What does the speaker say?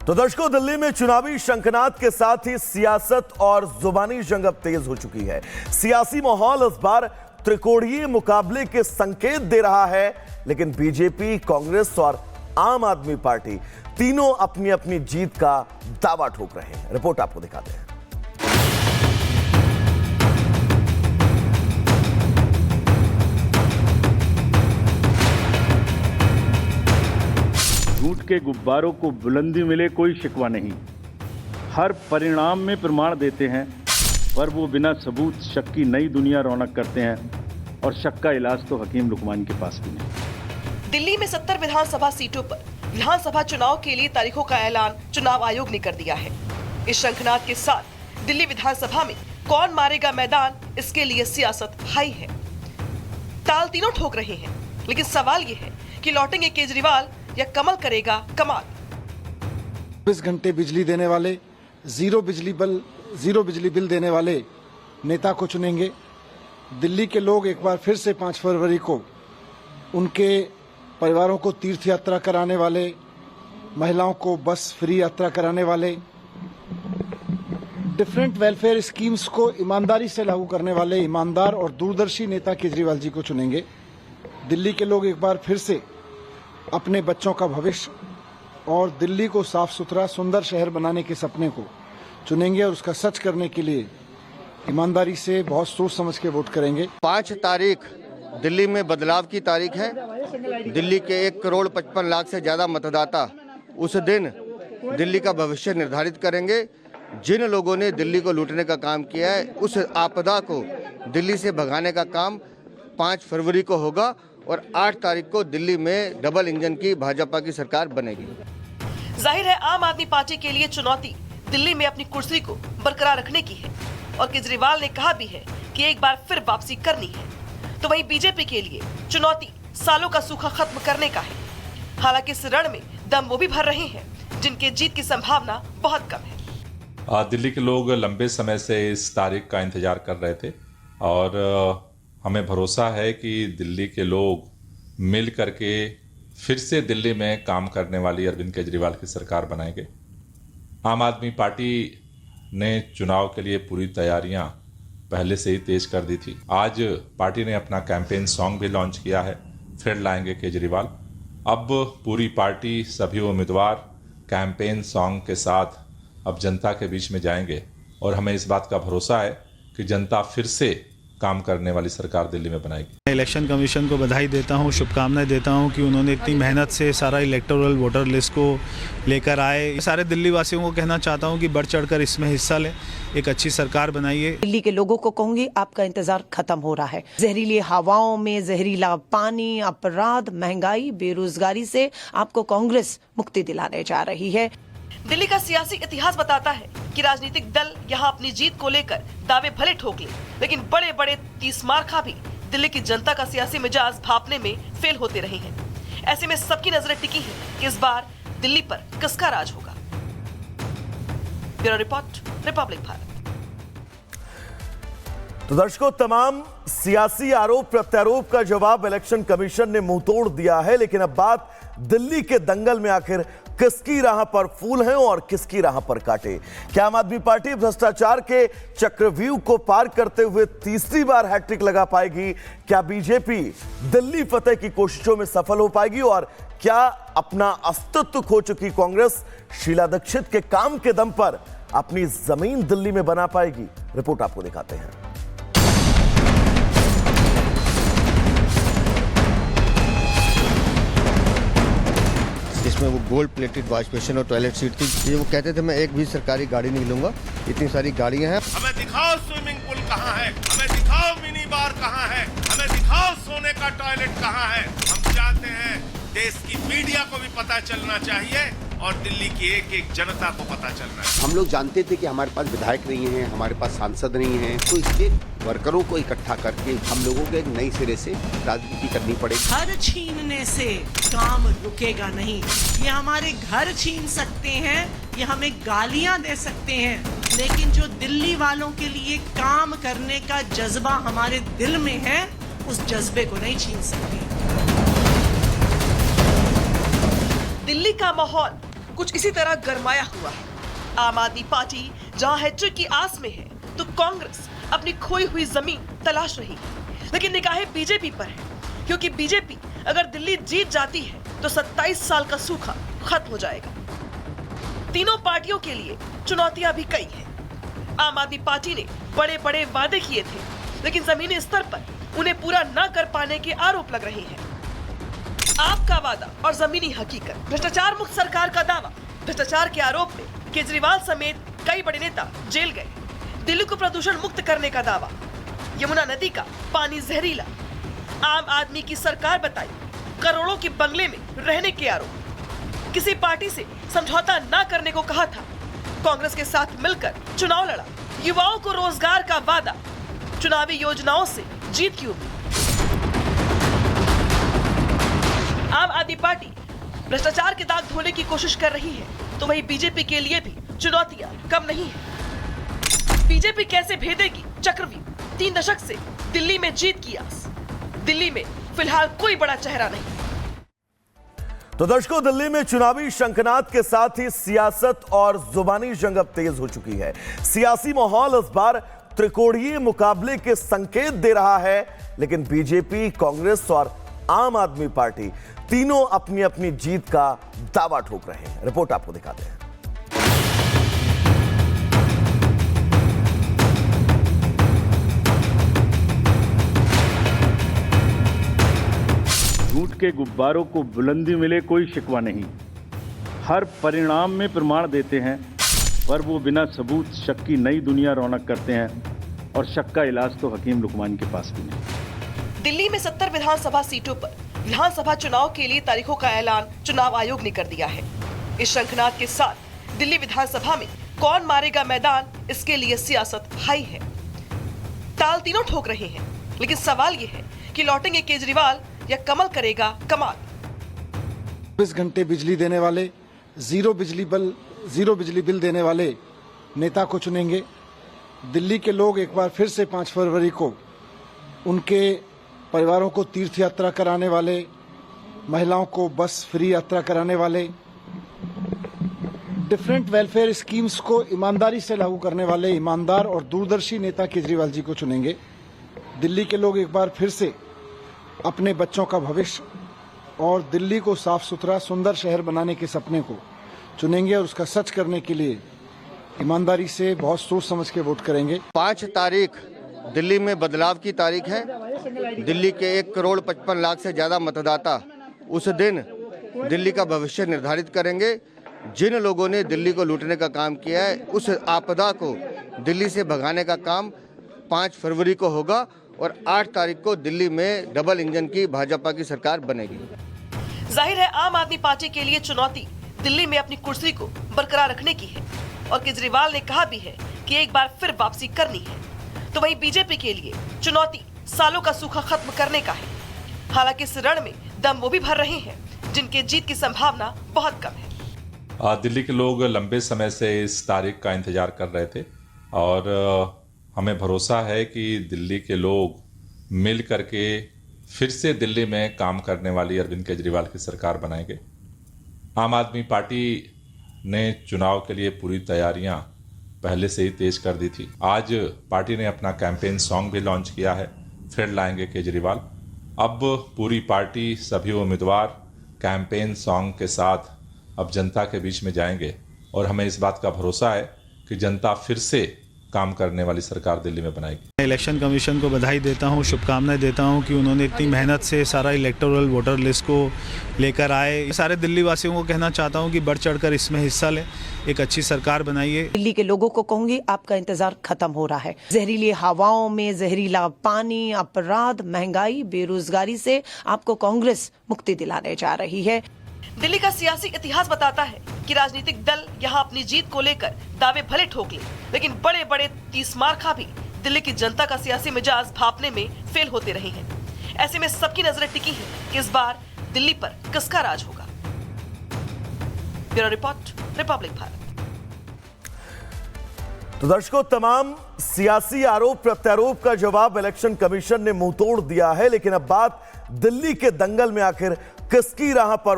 तो दर्शकों, दिल्ली में चुनावी शंखनाद के साथ ही सियासत और जुबानी जंग अब तेज हो चुकी है। सियासी माहौल इस बार त्रिकोणीय मुकाबले के संकेत दे रहा है, लेकिन बीजेपी, कांग्रेस और आम आदमी पार्टी तीनों अपनी अपनी जीत का दावा ठोक रहे हैं। रिपोर्ट आपको दिखाते हैं। झूठ के गुब्बारों को बुलंदी मिले कोई शिकवा नहीं। हर परिणाम में प्रमाण देते हैं, पर वो बिना सबूत शक की नई दुनिया रौनक करते हैं, और शक का इलाज तो हकीम लुकमान के पास भी नहीं। दिल्ली में 70 विधानसभा सीटों पर विधानसभा चुनाव के लिए तारीखों का ऐलान चुनाव आयोग ने कर दिया है। इस शंखनाद के साथ दिल्ली विधानसभा में कौन मारेगा मैदान, इसके लिए सियासत हाई है। ताल तीनों ठोक रहे हैं, लेकिन सवाल ये है कि लौटेंगे केजरीवाल या कमल करेगा कमाल। 24 घंटे बिजली देने वाले, जीरो बिजली बिल देने वाले नेता को चुनेंगे। दिल्ली के लोग एक बार फिर से 5 फरवरी को उनके परिवारों को तीर्थ यात्रा कराने वाले, महिलाओं को बस फ्री यात्रा कराने वाले, डिफरेंट वेलफेयर स्कीम्स को ईमानदारी से लागू करने वाले ईमानदार और दूरदर्शी नेता केजरीवाल जी को चुनेंगे। दिल्ली के लोग एक बार फिर से अपने बच्चों का भविष्य और दिल्ली को साफ सुथरा सुंदर शहर बनाने के सपने को चुनेंगे, और उसका सच करने के लिए ईमानदारी से बहुत सोच समझ के वोट करेंगे। 5 तारीख दिल्ली में बदलाव की तारीख है। दिल्ली के 1,55,00,000 से ज्यादा मतदाता उस दिन दिल्ली का भविष्य निर्धारित करेंगे। जिन लोगों ने दिल्ली को लूटने का काम किया है, उस आपदा को दिल्ली से भगाने का काम 5 फरवरी को होगा, और 8 तारीख को दिल्ली में डबल इंजन की भाजपा की सरकार बनेगी। जाहिर है आम आदमी पार्टी के लिए चुनौती दिल्ली में अपनी कुर्सी को बरकरार रखने की है, और केजरीवाल ने कहा भी है कि एक बार फिर वापसी करनी है। तो वहीं बीजेपी के लिए चुनौती सालों का सूखा खत्म करने का है। हालांकि इस रण में दम वो भी भर रहे हैं जिनके जीत की संभावना बहुत कम है। दिल्ली के लोग लंबे समय से इस तारीख का इंतजार कर रहे थे, और हमें भरोसा है कि दिल्ली के लोग मिल करके फिर से दिल्ली में काम करने वाली अरविंद केजरीवाल की सरकार बनाएंगे। आम आदमी पार्टी ने चुनाव के लिए पूरी तैयारियां पहले से ही तेज कर दी थी। आज पार्टी ने अपना कैंपेन सॉन्ग भी लॉन्च किया है, फिर लाएंगे केजरीवाल। अब पूरी पार्टी, सभी उम्मीदवार कैंपेन सॉन्ग के साथ अब जनता के बीच में जाएंगे, और हमें इस बात का भरोसा है कि जनता फिर से काम करने वाली सरकार दिल्ली में बनाएगी। इलेक्शन कमीशन को बधाई देता हूं, शुभकामनाएं देता हूं कि उन्होंने इतनी मेहनत से सारा इलेक्टोरल वोटर लिस्ट को लेकर आए। सारे दिल्ली वासियों को कहना चाहता हूं कि बढ़ चढ़कर इसमें हिस्सा लें, एक अच्छी सरकार बनाइए। दिल्ली के लोगों को कहूंगी, आपका इंतजार खत्म हो रहा है। जहरीली हवाओं में जहरीला पानी, अपराध, महंगाई, बेरोजगारी से आपको कांग्रेस मुक्ति दिलाने जा रही है। दिल्ली का सियासी इतिहास बताता है कि राजनीतिक दल यहाँ अपनी जीत को लेकर दावे भले ठोक ले, लेकिन बड़े बड़े 30 मार्का भी दिल्ली की जनता का सियासी मिजाज भांपने में फेल होते रहे हैं। ऐसे में सबकी नजरें टिकी हैं कि इस बार दिल्ली पर किसका राज होगा। Bureau report, Republic Bharat. तो दर्शकों, तमाम सियासी आरोप प्रत्यारोप का जवाब इलेक्शन कमीशन ने मुंह तोड़ दिया है, लेकिन अब बात दिल्ली के दंगल में आखिर किसकी राह पर फूल हैं और किसकी राह पर कांटे। क्या आम आदमी पार्टी भ्रष्टाचार के चक्रव्यूह को पार करते हुए तीसरी बार हैट्रिक लगा पाएगी? क्या बीजेपी दिल्ली फतेह की कोशिशों में सफल हो पाएगी? और क्या अपना अस्तित्व खो चुकी कांग्रेस शीला दीक्षित के काम के दम पर अपनी जमीन दिल्ली में बना पाएगी? रिपोर्ट आपको दिखाते हैं। जिसमें वो गोल्ड प्लेटेड वॉश बेसिन और टॉयलेट सीट थी। ये वो कहते थे मैं एक भी सरकारी गाड़ी नहीं लूंगा, इतनी सारी गाड़ियां हैं। हमें दिखाओ स्विमिंग पूल कहाँ है, हमें दिखाओ मिनी बार कहाँ है, हमें दिखाओ सोने का टॉयलेट कहाँ है। हम चाहते हैं देश की मीडिया को भी पता चलना चाहिए, और दिल्ली की एक एक जनता को पता चलना चाहिए। हम लोग जानते थे कि हमारे पास विधायक नहीं है, हमारे पास सांसद नहीं है, तो इसके वर्करों को इकट्ठा करके हम लोगों को एक नई सिरे से राजनीति करनी पड़ेगी। घर छीनने से काम रुकेगा नहीं। ये हमारे घर छीन सकते हैं, ये हमें गालियां दे सकते हैं, लेकिन जो दिल्ली वालों के लिए काम करने का जज्बा हमारे दिल में है, उस जज्बे को नहीं छीन सकते। दिल्ली का माहौल कुछ इसी तरह गरमाया हुआ है। आम आदमी पार्टी जहां हैट्रिक की आस में है, तो कांग्रेस अपनी खोई हुई जमीन तलाश रही है। लेकिन निगाहें बीजेपी पर है, क्योंकि बीजेपी अगर दिल्ली जीत जाती है तो 27 साल का सूखा खत्म हो जाएगा। तीनों पार्टियों के लिए चुनौतियां भी कई हैं। आम आदमी पार्टी ने बड़े बड़े वादे किए थे, लेकिन जमीनी स्तर पर उन्हें पूरा न कर पाने के आरोप लग रहे हैं। आपका वादा और जमीनी हकीकत। भ्रष्टाचार मुक्त सरकार का दावा। भ्रष्टाचार के आरोप में केजरीवाल समेत कई बड़े नेता जेल गए। दिल्ली को प्रदूषण मुक्त करने का दावा। यमुना नदी का पानी जहरीला। आम आदमी की सरकार बताई। करोड़ों के बंगले में रहने के आरोप। किसी पार्टी से समझौता न करने को कहा था। कांग्रेस के साथ मिलकर चुनाव लड़ा। युवाओं को रोजगार का वादा। चुनावी योजनाओं से जीत की उम्मीद। आम आदमी पार्टी भ्रष्टाचार के दाग धोने की कोशिश कर रही है, तो वहीं बीजेपी के लिए भी चुनौतियां कम नहीं है। बीजेपी कैसे भेदेगी चक्रव्यूह? 3 दशक से दिल्ली में जीत की आस। दिल्ली में फिलहाल कोई बड़ा चेहरा नहीं। तो दर्शकों, दिल्ली में चुनावी शंखनाद के साथ ही सियासत और जुबानी जंग अब तेज हो चुकी है। सियासी माहौल इस बार त्रिकोणीय मुकाबले के संकेत दे रहा है, लेकिन बीजेपी, कांग्रेस और आम आदमी पार्टी तीनों अपनी अपनी जीत का दावा ठोक रहे हैं। रिपोर्ट आपको दिखाते हैं। झूठ के गुब्बारों को बुलंदी मिले कोई शिकवा नहीं। हर परिणाम में प्रमाण देते हैं, पर वो बिना सबूत शक की नई दुनिया रौनक करते हैं, और शक का इलाज तो हकीम लुकमान के पास भी नहीं। दिल्ली में 70 विधानसभा सीटों पर विधानसभा चुनाव के लिए तारीखों का ऐलान चुनाव आयोग ने कर दिया है। इस शंखनाद के साथ दिल्ली विधानसभा में कौन मारेगा मैदान, इसके लिए सियासत हाई है। ताल तीनों ठोक रहे हैं, लेकिन सवाल ये है कि लौटेंगे केजरीवाल या कमल करेगा कमाल। 24 घंटे बिजली देने वाले, जीरो बिजली बिल देने वाले नेता को चुनेंगे। दिल्ली के लोग एक बार फिर से 5 फरवरी को उनके परिवारों को तीर्थ यात्रा कराने वाले, महिलाओं को बस फ्री यात्रा कराने वाले, डिफरेंट वेलफेयर स्कीम्स को ईमानदारी से लागू करने वाले ईमानदार और दूरदर्शी नेता केजरीवाल जी को चुनेंगे। दिल्ली के लोग एक बार फिर से अपने बच्चों का भविष्य और दिल्ली को साफ सुथरा सुंदर शहर बनाने के सपने को चुनेंगे, और उसका सच करने के लिए ईमानदारी से बहुत सोच समझ के वोट करेंगे। 5 तारीख दिल्ली में बदलाव की तारीख है। दिल्ली के 1,55,00,000 से ज्यादा मतदाता उस दिन दिल्ली का भविष्य निर्धारित करेंगे। जिन लोगों ने दिल्ली को लूटने का काम किया है, उस आपदा को दिल्ली से भगाने का काम 5 फरवरी को होगा, और 8 तारीख को दिल्ली में डबल इंजन की भाजपा की सरकार बनेगी। जाहिर है आम आदमी पार्टी के लिए चुनौती दिल्ली में अपनी कुर्सी को बरकरार रखने की है, और केजरीवाल ने कहा भी है कि एक बार फिर वापसी करनी है। तो वहीं बीजेपी के लिए चुनौती सालों का सूखा खत्म करने का है। हालांकि इस रण में दम वो भी भर रहे हैं जिनके जीत की संभावना बहुत कम है। दिल्ली के लोग लंबे समय से इस तारीख का इंतजार कर रहे थे, और हमें भरोसा है कि दिल्ली के लोग मिल करके फिर से दिल्ली में काम करने वाली अरविंद केजरीवाल की सरकार बनाएंगे। आम आदमी पार्टी ने चुनाव के लिए पूरी तैयारियां पहले से ही तेज कर दी थी। आज पार्टी ने अपना कैंपेन सॉन्ग भी लॉन्च किया है, फिर लाएंगे केजरीवाल। अब पूरी पार्टी, सभी उम्मीदवार कैंपेन सॉन्ग के साथ अब जनता के बीच में जाएंगे, और हमें इस बात का भरोसा है कि जनता फिर से काम करने वाली सरकार दिल्ली में बनाएगी। मैं इलेक्शन कमीशन को बधाई देता हूं, शुभकामनाएं देता हूं कि उन्होंने इतनी मेहनत से सारा इलेक्टोरल वोटर लिस्ट को लेकर आए। सारे दिल्ली वासियों को कहना चाहता हूं कि बढ़ चढ़कर इसमें हिस्सा लें, एक अच्छी सरकार बनाइए। दिल्ली के लोगों को कहूंगी, आपका इंतजार खत्म हो रहा है। जहरीली हवाओं में जहरीला पानी, अपराध, महंगाई, बेरोजगारी से आपको कांग्रेस मुक्ति दिलाने जा रही है। दिल्ली का सियासी इतिहास बताता है कि राजनीतिक दल यहां अपनी जीत को लेकर दावे भले ठोक ले, लेकिन बड़े बड़े 30 मार्का भी दिल्ली की जनता का सियासी मिजाज भांपने में फेल होते रहे हैं। ऐसे में सबकी नजरें टिकी हैं कि इस बार दिल्ली पर किसका राज होगा। Bureau report, Republic Bharat. तो दर्शकों, तमाम सियासी आरोप प्रत्यारोप का जवाब इलेक्शन कमीशन ने मुंह तोड़ दिया है, लेकिन अब बात दिल्ली के दंगल में आखिर किसकी राह पर